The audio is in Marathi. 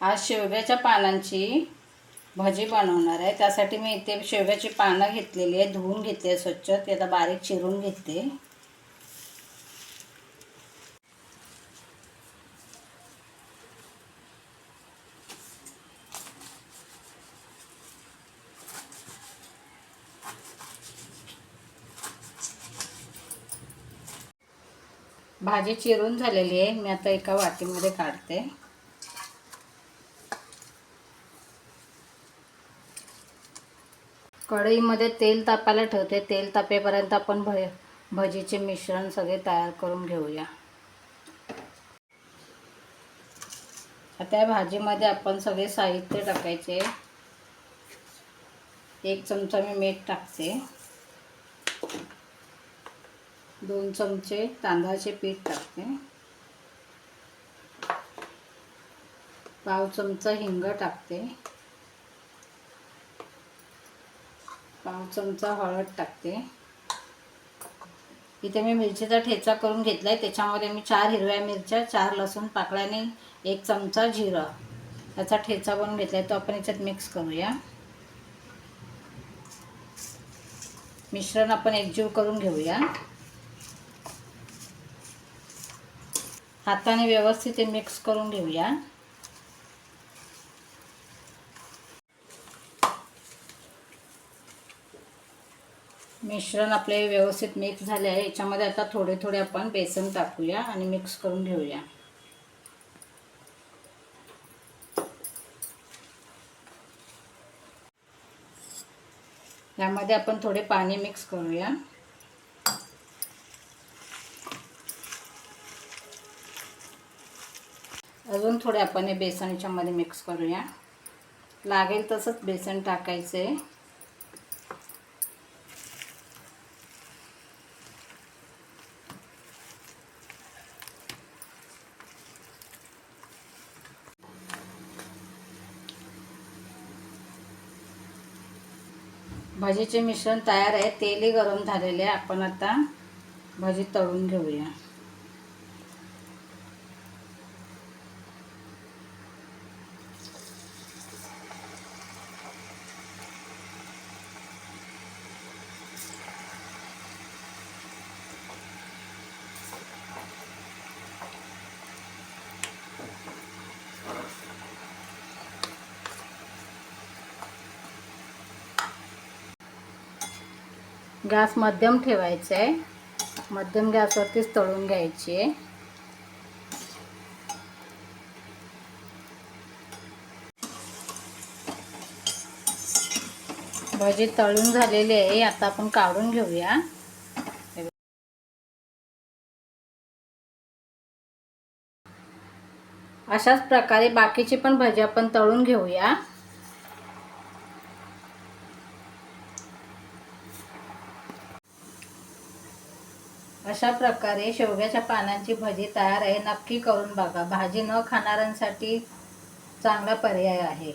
आज शेवग्याच्या पानांची भजी बनवणार आहे। त्यासाठी मी इथे शेवग्याची पानं घेतलेली आहे, धुवून घेतली स्वच्छ। ते आता बारीक चिरून घेते। भाजी चिरून झालेली आहे, मी आता एका वाटीमध्ये काढते। कढईमध्ये तेल तापायला ठेवते। तेल तापेपर्यंत आपण भजीचे मिश्रण सगळे तयार करून घेऊया। आता या भाजीमध्ये आपण सगळे साहित्य टाकायचे। 1 चमचा मी मीठ टाकते, 2 चमचे तांदळाचे पीठ टाकते, पाव चमचा हिंग टाकते, पाव चमचा हळद टाकते। इथे मी मिरचीचा ठेचा करून घेतलाय। त्याच्यामध्ये मी 4 हिरव्या मिरच्या, 4 लसूण पाकळ्या आणि 1 चमचा जिरा याचा ठेचा बनवून घेतलाय। तो आपण याच्यात मिक्स करूया। मिश्रण आपण एकजीव करून घेऊया। हाताने व्यवस्थित मिक्स करून घेऊया। मिश्रण आपले व्यवस्थित मिक्स झाले आहे। याच्यामध्ये आता थोडे थोडे आपण बेसन टाकूया आणि मिक्स करून घेऊया। यामध्ये आपण थोडे पाणी मिक्स करूया। अजून थोडे आपण हे बेसन याच्यामध्ये मिक्स करूया। लागेल तसंच बेसन टाकायचे। भजीचे मिश्रण तयार आहे। तेलही गरम झालेले आहे। आपण आता भजी तळून घेऊया। गॅस मध्यम ठेवायचा आहे। मध्यम गॅसवरतीच तळून घ्यायची आहे। भजी तळून झालेली आहे। आता आपण काढून घेऊया। अशाच प्रकारे बाकीची पण भजी आपण तळून घेऊया। अशा प्रकारे शेवग्याच्या पानांची भजी तयार आहे। नक्की करून बघा। भाजी न खाणाऱ्यांसाठी चांगला पर्याय आहे।